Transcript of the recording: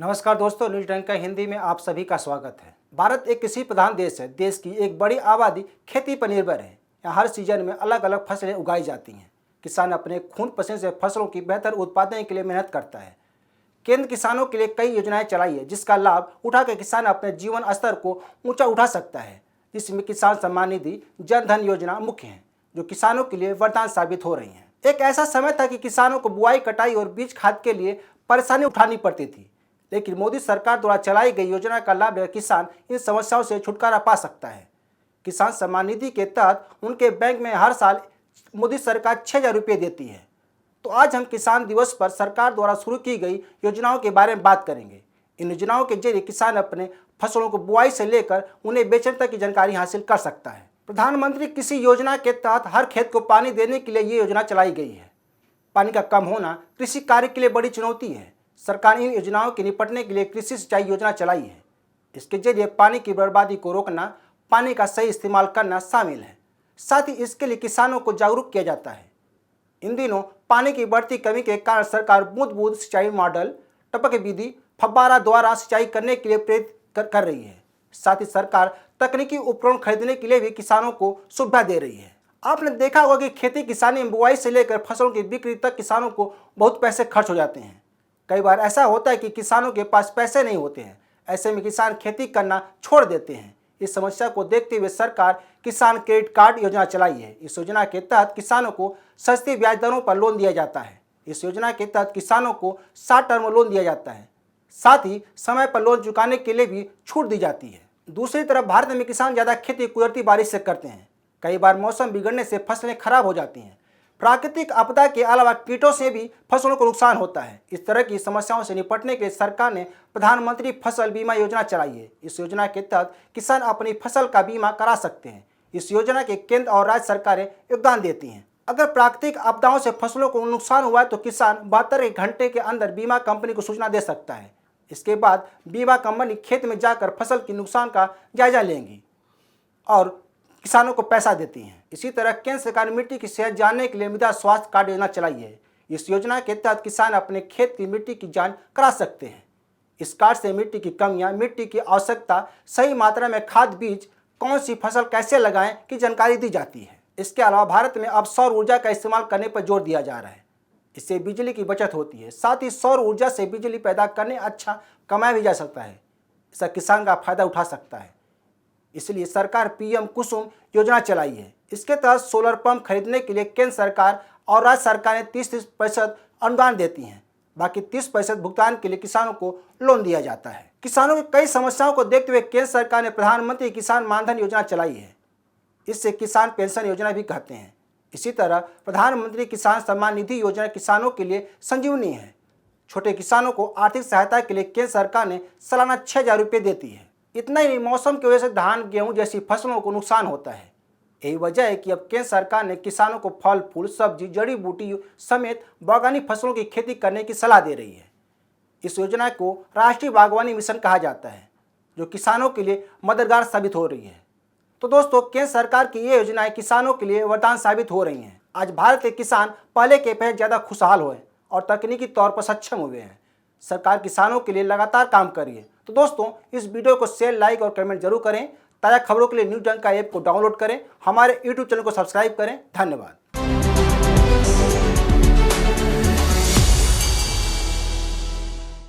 नमस्कार दोस्तों, न्यूज डंक का हिंदी में आप सभी का स्वागत है। भारत एक कृषि प्रधान देश है। देश की एक बड़ी आबादी खेती पर निर्भर है। यहाँ हर सीजन में अलग अलग फसलें उगाई जाती हैं। किसान अपने खून पसीने से फसलों की बेहतर उत्पादन के लिए मेहनत करता है। केंद्र किसानों के लिए कई योजनाएं चलाई है, जिसका लाभ उठाकर किसान अपने जीवन स्तर को ऊंचा उठा सकता है। जिसमें किसान सम्मान निधि, जन धन योजना मुख्य हैं, जो किसानों के लिए वरदान साबित हो रही हैं। एक ऐसा समय था कि किसानों को बुआई, कटाई और बीज खाद के लिए परेशानी उठानी पड़ती थी, लेकिन मोदी सरकार द्वारा चलाई गई योजना का लाभ लेकर किसान इन समस्याओं से छुटकारा पा सकता है। किसान सम्मान निधि के तहत उनके बैंक में हर साल मोदी सरकार 6,000 रुपये देती है। तो आज हम किसान दिवस पर सरकार द्वारा शुरू की गई योजनाओं के बारे में बात करेंगे। इन योजनाओं के जरिए किसान अपने फसलों को बुआई से लेकर उन्हें बेचने तक की जानकारी हासिल कर सकता है। प्रधानमंत्री कृषि योजना के तहत हर खेत को पानी देने के लिए ये योजना चलाई गई है। पानी का कम होना कृषि कार्य के लिए बड़ी चुनौती है। सरकार इन योजनाओं के निपटने के लिए कृषि सिंचाई योजना चलाई है। इसके जरिए पानी की बर्बादी को रोकना, पानी का सही इस्तेमाल करना शामिल है। साथ ही इसके लिए किसानों को जागरूक किया जाता है। इन दिनों पानी की बढ़ती कमी के कारण सरकार बूंद बूंद सिंचाई मॉडल, टपक विधि, फव्वारा द्वारा सिंचाई करने के लिए प्रेरित कर रही है। साथ ही सरकार तकनीकी उपकरण खरीदने के लिए भी किसानों को सुविधा दे रही है। आपने देखा होगा कि खेती किसानी में बुआई से लेकर फसलों की बिक्री तक किसानों को बहुत पैसे खर्च हो जाते हैं। कई बार ऐसा होता है कि किसानों के पास पैसे नहीं होते हैं। ऐसे में किसान खेती करना छोड़ देते हैं। इस समस्या को देखते हुए सरकार किसान क्रेडिट कार्ड योजना चलाई है। इस योजना के तहत किसानों को सस्ती ब्याज दरों पर लोन दिया जाता है। इस योजना के तहत किसानों को 60 टर्म लोन दिया जाता है। साथ ही समय पर लोन चुकाने के लिए भी छूट दी जाती है। दूसरी तरफ भारत में किसान ज़्यादा खेती कुदरती बारिश से करते हैं। कई बार मौसम बिगड़ने से फसलें खराब हो जाती हैं। प्राकृतिक आपदा के अलावा कीटों से भी फसलों को नुकसान होता है। इस तरह की समस्याओं से निपटने के लिए सरकार ने प्रधानमंत्री फसल बीमा योजना चलाई है। इस योजना के तहत किसान अपनी फसल का बीमा करा सकते हैं। इस योजना के केंद्र और राज्य सरकारें योगदान देती हैं। अगर प्राकृतिक आपदाओं से फसलों को नुकसान हुआ तो किसान 72 घंटे के अंदर बीमा कंपनी को सूचना दे सकता है। इसके बाद बीमा कंपनी खेत में जाकर फसल के नुकसान का जायजा लेंगी और किसानों को पैसा देती हैं। इसी तरह केंद्र सरकार ने मिट्टी की सेहत जानने के लिए मृदा स्वास्थ्य कार्ड योजना चलाई है। इस योजना के तहत किसान अपने खेत की मिट्टी की जांच करा सकते हैं। इस कार्ड से मिट्टी की कमियां, मिट्टी की आवश्यकता, सही मात्रा में खाद, बीज, कौन सी फसल कैसे लगाएं की जानकारी दी जाती है। इसके अलावा भारत में अब सौर ऊर्जा का इस्तेमाल करने पर जोर दिया जा रहा है। इससे बिजली की बचत होती है। साथ ही सौर ऊर्जा से बिजली पैदा करने अच्छा कमाया भी जा सकता है। इसका किसान का फायदा उठा सकता है। इसलिए सरकार पीएम कुसुम योजना चलाई है। इसके तहत सोलर पंप खरीदने के लिए केंद्र सरकार और राज्य सरकारें 30% अनुदान देती हैं। बाकी 30% भुगतान के लिए किसानों को लोन दिया जाता है। किसानों की कई समस्याओं को देखते हुए केंद्र सरकार ने प्रधानमंत्री किसान मानधन योजना चलाई है। इससे किसान पेंशन योजना भी कहते हैं। इसी तरह प्रधानमंत्री किसान सम्मान निधि योजना किसानों के लिए संजीवनी है। छोटे किसानों को आर्थिक सहायता के लिए केंद्र सरकार ने सालाना 6,000 रुपये देती है। इतना ही नहीं, मौसम की वजह से धान, गेहूं जैसी फसलों को नुकसान होता है। यही वजह है कि अब केंद्र सरकार ने किसानों को फल, फूल, सब्जी, जड़ी बूटी समेत बागवानी फसलों की खेती करने की सलाह दे रही है। इस योजना को राष्ट्रीय बागवानी मिशन कहा जाता है, जो किसानों के लिए मददगार साबित हो रही है। तो दोस्तों, केंद्र सरकार की ये योजनाएं किसानों के लिए वरदान साबित हो रही हैं। आज भारत के किसान पहले के अपेक्षा ज़्यादा खुशहाल हुए और तकनीकी तौर पर सक्षम हुए हैं। सरकार किसानों के लिए लगातार काम कर रही है। तो दोस्तों, इस वीडियो को शेयर, लाइक और कमेंट जरूर करें। ताज़ा खबरों के लिए न्यूज डंक का ऐप को डाउनलोड करें। हमारे यूट्यूब चैनल को सब्सक्राइब करें। धन्यवाद।